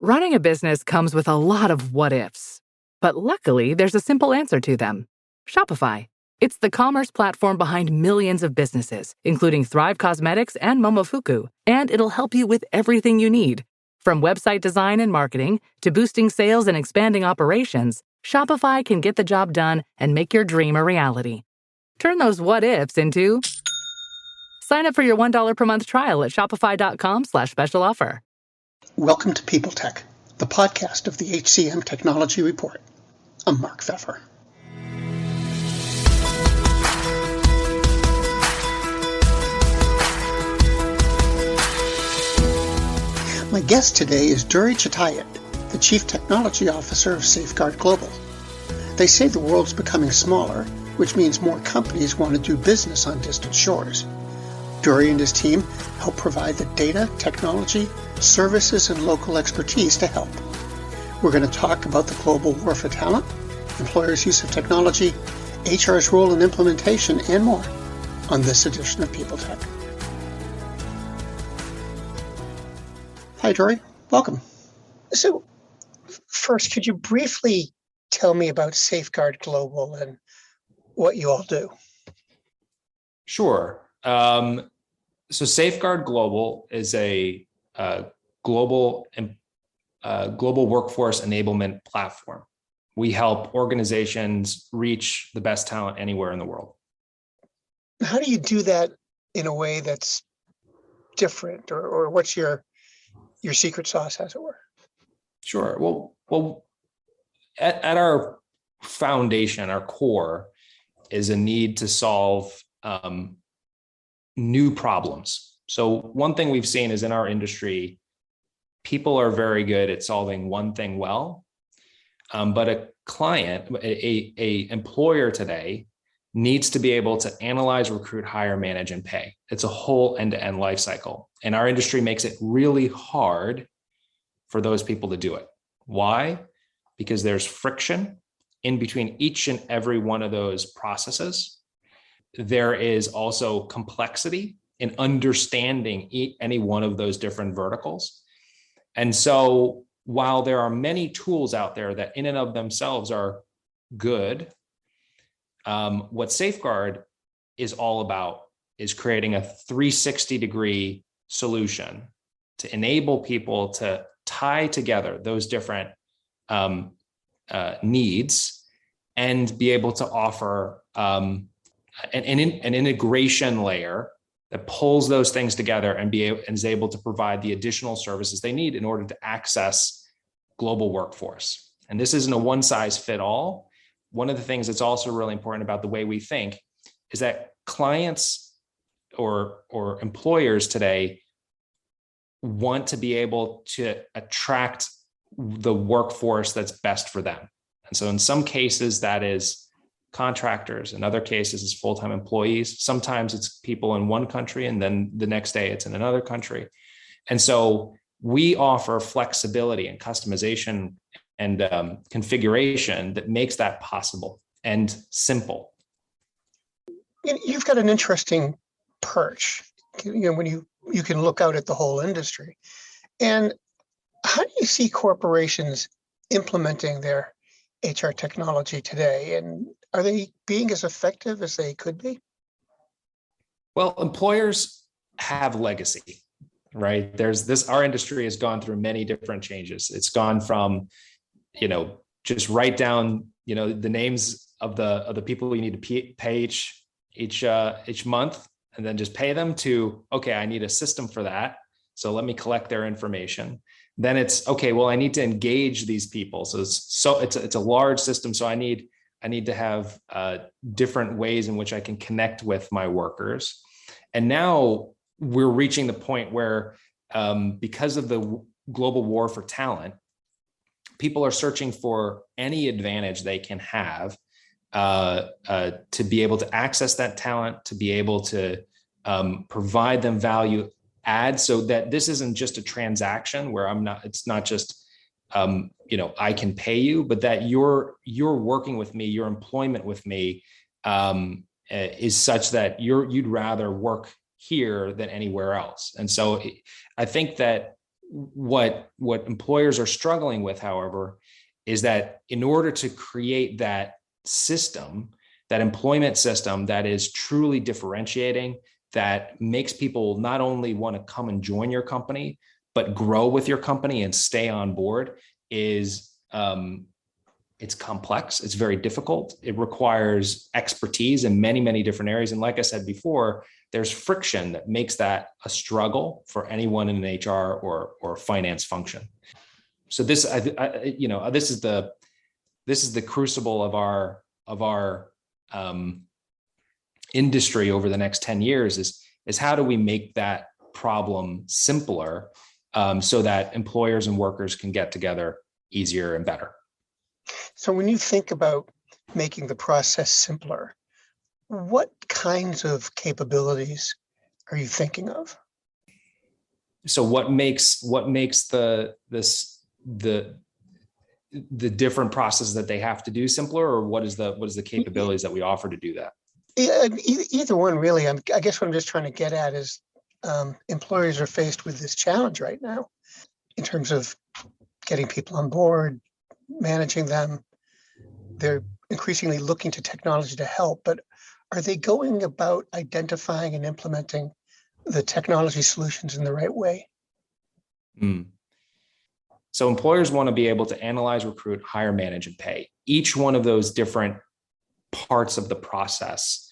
Running a business comes with a lot of what ifs, but luckily there's a simple answer to them. Shopify. It's the commerce platform behind millions of businesses, including Thrive Cosmetics and Momofuku, and it'll help you with everything you need. From website design and marketing to boosting sales and expanding operations, Shopify can get the job done and make your dream a reality. Turn those what ifs into... Sign up for your $1 per month trial at shopify.com/special offer. Welcome to People Tech, the podcast of the HCM Technology Report. I'm Mark Pfeffer. My guest today is Duri Chitayat, the Chief Technology Officer of Safeguard Global. They say the world's becoming smaller, which means more companies want to do business on distant shores. Duri and his team help provide the data, technology, services, and local expertise to help. We're going to talk about the global war for talent, employers' use of technology, HR's role in implementation, and more on this edition of People Tech. Hi, Duri. Welcome. So, first, could you briefly tell me about Safeguard Global and what you all do? Sure. So Safeguard Global is a global workforce enablement platform. We help organizations reach the best talent anywhere in the world. How do you do that in a way that's different, or what's your secret sauce, as it were? Sure. Well, at our foundation, our core is a need to solve new problems. So one thing we've seen is in our industry, people are very good at solving one thing well, but a client, a employer today needs to be able to analyze, recruit, hire, manage, and pay. It's a whole end-to-end life cycle. And our industry makes it really hard for those people to do it. Why? Because there's friction in between each and every one of those processes. There is also complexity in understanding any one of those different verticals. And so while there are many tools out there that in and of themselves are good, what Safeguard is all about is creating a 360-degree solution to enable people to tie together those different needs and be able to offer an integration layer that pulls those things together and is able to provide the additional services they need in order to access global workforce. And this isn't a one-size-fits-all. One of the things that's also really important about the way we think is that clients or employers today want to be able to attract the workforce that's best for them. And so in some cases, that is contractors. In other cases, it's full-time employees. Sometimes it's people in one country, and then the next day it's in another country. And so we offer flexibility and customization and configuration that makes that possible and simple. You've got an interesting perch, when you can look out at the whole industry. And how do you see corporations implementing their HR technology today? And are they being as effective as they could be? Well, employers have legacy, right? Our industry has gone through many different changes. It's gone from, just write down, the names of the people you need to pay each month and then just pay them, to, okay, I need a system for that. So let me collect their information. Then it's, okay, well, I need to engage these people. So it's a large system. So I need to have different ways in which I can connect with my workers. And now we're reaching the point where, because of the global war for talent, people are searching for any advantage they can have to be able to access that talent, to be able to provide them value add, so that this isn't just a transaction where it's not just, I can pay you, but that you're working with me, your employment with me is such that you'd rather work here than anywhere else. And so I think that what employers are struggling with, however, is that in order to create that system, that employment system that is truly differentiating, that makes people not only want to come and join your company, but grow with your company and stay on board, is it's complex. It's very difficult. It requires expertise in many, many different areas. And like I said before, there's friction that makes that a struggle for anyone in an HR or finance function. So this, this is the crucible of our industry over the next 10 years is how do we make that problem simpler, so that employers and workers can get together easier and better. So when you think about making the process simpler, what kinds of capabilities are you thinking of? So what makes the different processes that they have to do simpler, or what is the capabilities that we offer to do that? Yeah, either one, really. I guess what I'm just trying to get at is employers are faced with this challenge right now in terms of getting people on board, managing them. They're increasingly looking to technology to help, but are they going about identifying and implementing the technology solutions in the right way? So employers want to be able to analyze, recruit, hire, manage, and pay. Each one of those different parts of the process,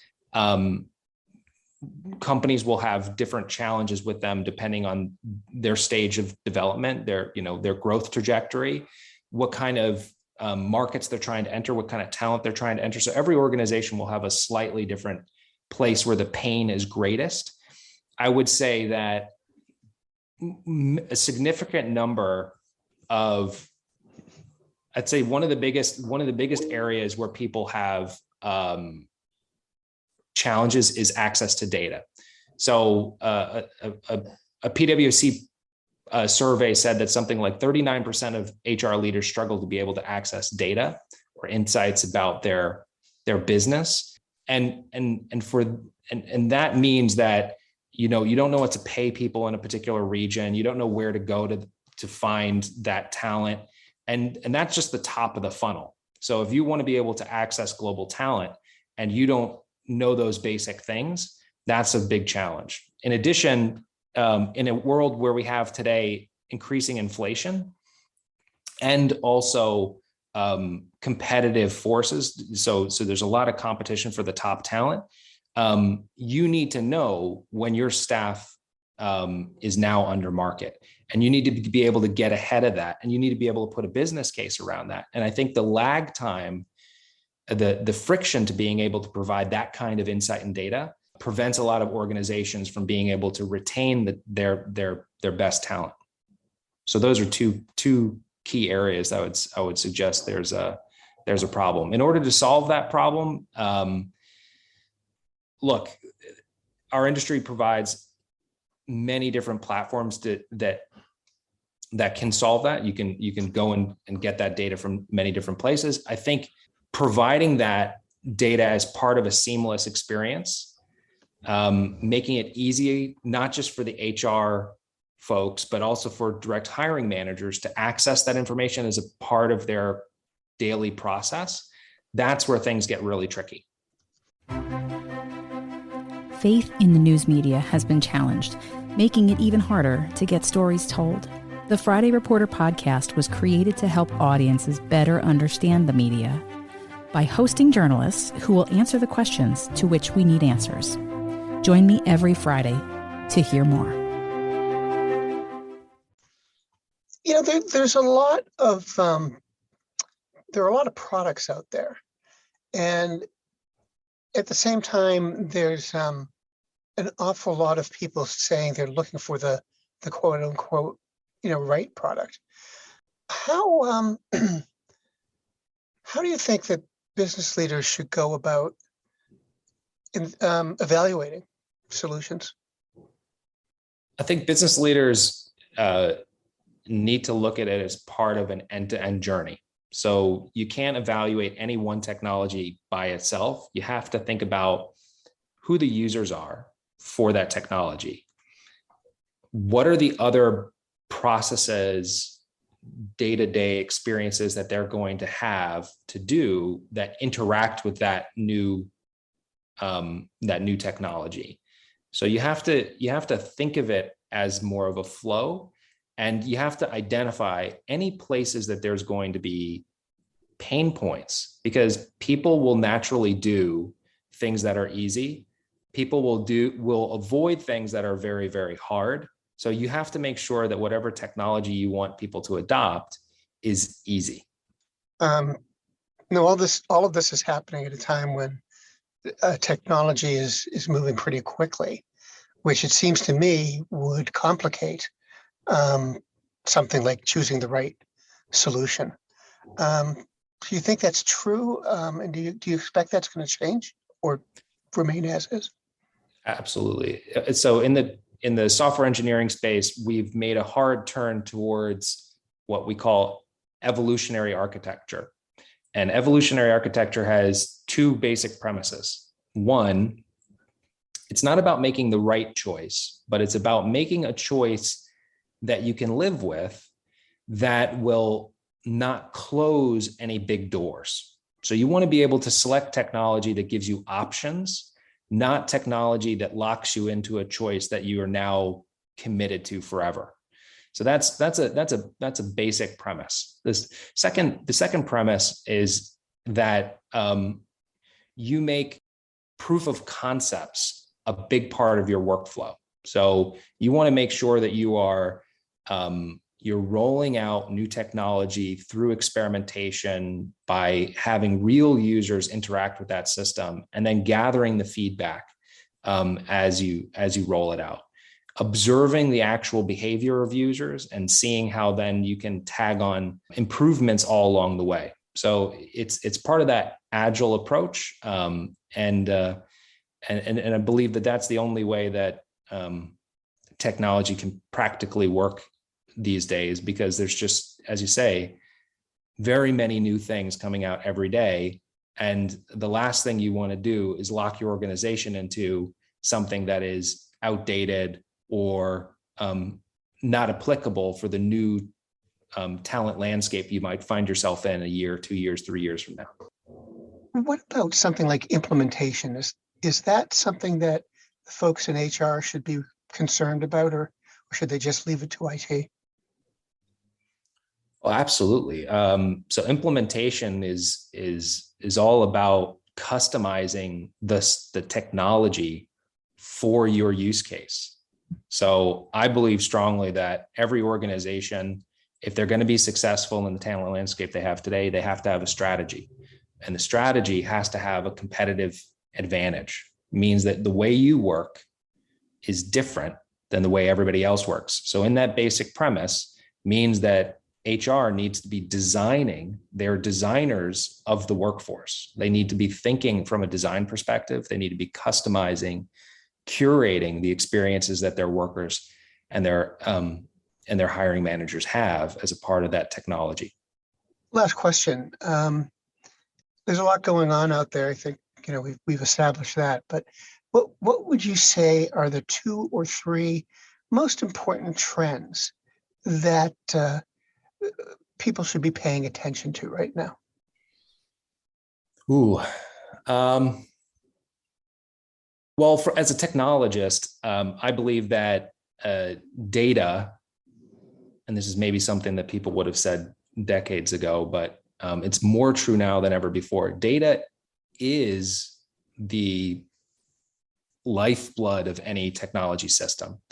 companies will have different challenges with them depending on their stage of development, their growth trajectory, what kind of markets they're trying to enter, what kind of talent they're trying to enter. So every organization will have a slightly different place where the pain is greatest. I would say that a significant number of, I'd say one of the biggest areas where people have challenges is access to data. So a PwC survey said that something like 39% of HR leaders struggle to be able to access data or insights about their business, and that means that you don't know what to pay people in a particular region, you don't know where to go to find that talent, and that's just the top of the funnel. So if you want to be able to access global talent and you don't know those basic things, that's a big challenge. In addition, in a world where we have today increasing inflation and also competitive forces, so there's a lot of competition for the top talent, you need to know when your staff is now under market, and you need to be able to get ahead of that, and you need to be able to put a business case around that. And I think the lag time, the friction to being able to provide that kind of insight and data prevents a lot of organizations from being able to retain their best talent. So those are two key areas that I would suggest there's a problem. In order to solve that problem, look, our industry provides many different platforms that can solve that. You can go and get that data from many different places. I think providing that data as part of a seamless experience, making it easy, not just for the HR folks, but also for direct hiring managers to access that information as a part of their daily process. That's where things get really tricky. Faith in the news media has been challenged, making it even harder to get stories told. The Friday Reporter podcast was created to help audiences better understand the media by hosting journalists who will answer the questions to which we need answers. Join me every Friday to hear more. There's a lot of there are a lot of products out there, and at the same time, there's an awful lot of people saying they're looking for the quote unquote right product. How do you think that business leaders should go about evaluating solutions? I think business leaders need to look at it as part of an end-to-end journey. So you can't evaluate any one technology by itself. You have to think about who the users are for that technology. What are the other processes, day-to-day experiences that they're going to have to do that interact with that new technology. So you have to think of it as more of a flow, and you have to identify any places that there's going to be pain points, because people will naturally do things that are easy. People will avoid things that are very, very hard. So you have to make sure that whatever technology you want people to adopt is easy. All of this is happening at a time when technology is moving pretty quickly, which it seems to me would complicate something like choosing the right solution. Do you think that's true? And do you expect that's going to change or remain as is? Absolutely. So in the software engineering space, we've made a hard turn towards what we call evolutionary architecture. And evolutionary architecture has two basic premises. One, it's not about making the right choice, but it's about making a choice that you can live with that will not close any big doors. So you want to be able to select technology that gives you options, not technology that locks you into a choice that you are now committed to forever. So that's a basic premise. The second premise is that you make proof of concepts a big part of your workflow. So you want to make sure that you're rolling out new technology through experimentation by having real users interact with that system, and then gathering the feedback as you roll it out, observing the actual behavior of users and seeing how then you can tag on improvements all along the way. So it's part of that agile approach, and I believe that that's the only way that technology can practically work these days, because there's just, as you say, very many new things coming out every day. And the last thing you want to do is lock your organization into something that is outdated or not applicable for the new talent landscape you might find yourself in a year, 2 years, 3 years from now. What about something like implementation? Is that something that folks in HR should be concerned about, or should they just leave it to IT? Well, absolutely. So implementation is all about customizing the technology for your use case. So I believe strongly that every organization, if they're going to be successful in the talent landscape they have today, they have to have a strategy. And the strategy has to have a competitive advantage. It means that the way you work is different than the way everybody else works. So in that basic premise means that HR needs to be designing their designers of the workforce. They need to be thinking from a design perspective. They need to be customizing, curating the experiences that their workers and their hiring managers have as a part of that technology. Last question. There's a lot going on out there. I think we've established that. But what would you say are the 2 or 3 most important trends that people should be paying attention to right now? Well, as a technologist, I believe that data, and this is maybe something that people would have said decades ago, but it's more true now than ever before. Data is the lifeblood of any technology system.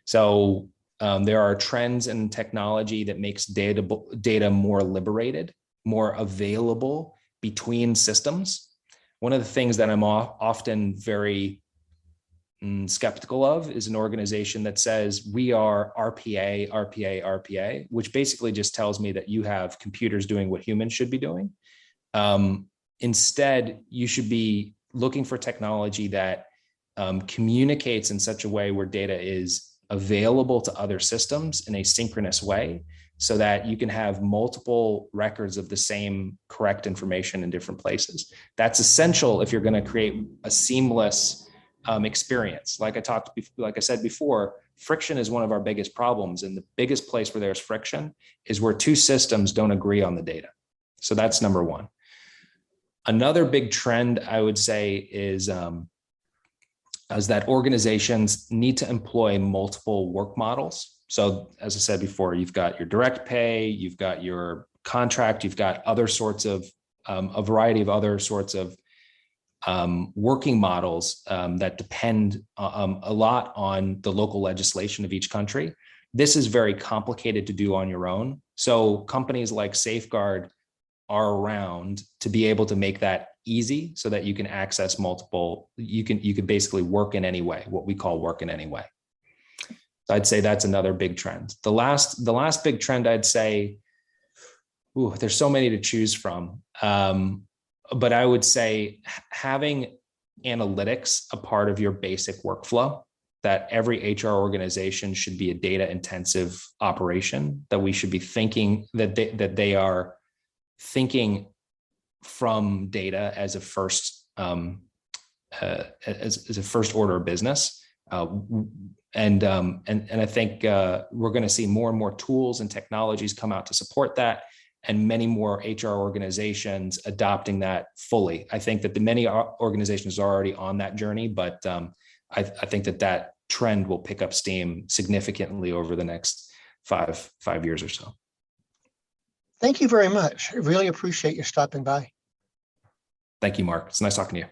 So there are trends in technology that makes data more liberated, more available between systems. One of the things that I'm often very skeptical of is an organization that says we are RPA, RPA, RPA, which basically just tells me that you have computers doing what humans should be doing. Instead, you should be looking for technology that communicates in such a way where data is available to other systems in a synchronous way, so that you can have multiple records of the same correct information in different places. That's essential if you're going to create a seamless experience. Like I said before, friction is one of our biggest problems. And the biggest place where there's friction is where two systems don't agree on the data. So that's number one. Another big trend I would say is that organizations need to employ multiple work models. So as I said before, you've got your direct pay, you've got your contract, you've got other sorts of a variety of other sorts of working models that depend a lot on the local legislation of each country. This is very complicated to do on your own. So companies like Safeguard are around to be able to make that easy so that you can access multiple, you can basically work in any way, what we call work in any way. So I'd say that's another big trend. The last big trend I'd say, there's so many to choose from. But I would say having analytics a part of your basic workflow, that every HR organization should be a data intensive operation, that we should be thinking that they are thinking from data as a first as a first order of business. And I think we're going to see more and more tools and technologies come out to support that, and many more HR organizations adopting that fully. I think that the many organizations are already on that journey, but I think that trend will pick up steam significantly over the next five years or so. Thank you very much. I really appreciate you stopping by. Thank you, Mark. It's nice talking to you.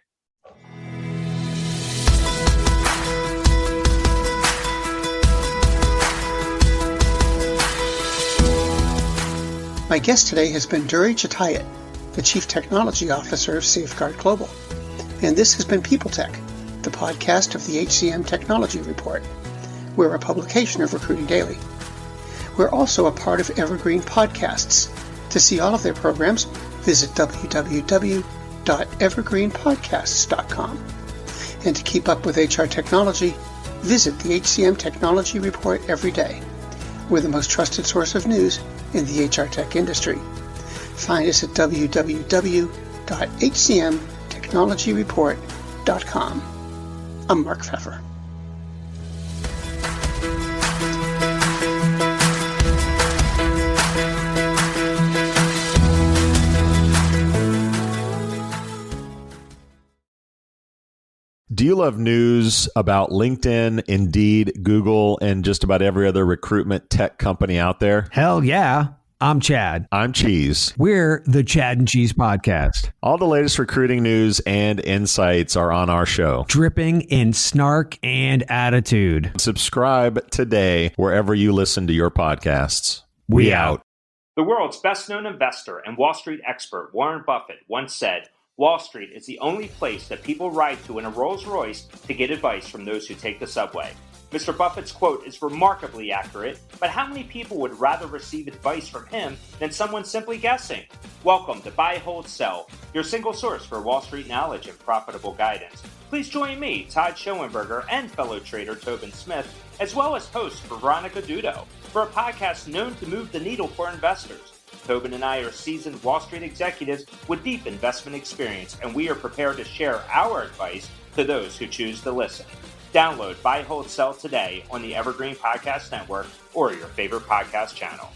My guest today has been Duri Chitayat, the Chief Technology Officer of Safeguard Global. And this has been People Tech, the podcast of the HCM Technology Report. We're a publication of Recruiting Daily. We're also a part of Evergreen Podcasts. To see all of their programs, visit www.evergreenpodcasts.com. And to keep up with HR technology, visit the HCM Technology Report every day. We're the most trusted source of news in the HR tech industry. Find us at www.hcmtechnologyreport.com. I'm Mark Pfeffer. Do you love news about LinkedIn, Indeed, Google, and just about every other recruitment tech company out there? Hell yeah. I'm Chad. I'm Cheese. We're the Chad and Cheese Podcast. All the latest recruiting news and insights are on our show. Dripping in snark and attitude. Subscribe today wherever you listen to your podcasts. We out. The world's best-known investor and Wall Street expert Warren Buffett once said, "Wall Street is the only place that people ride to in a Rolls-Royce to get advice from those who take the subway." Mr. Buffett's quote is remarkably accurate, but how many people would rather receive advice from him than someone simply guessing? Welcome to Buy, Hold, Sell, your single source for Wall Street knowledge and profitable guidance. Please join me, Todd Schoenberger, and fellow trader Tobin Smith, as well as host Veronica Dudo, for a podcast known to move the needle for investors. Tobin and I are seasoned Wall Street executives with deep investment experience, and we are prepared to share our advice to those who choose to listen. Download Buy, Hold, Sell today on the Evergreen Podcast Network or your favorite podcast channel.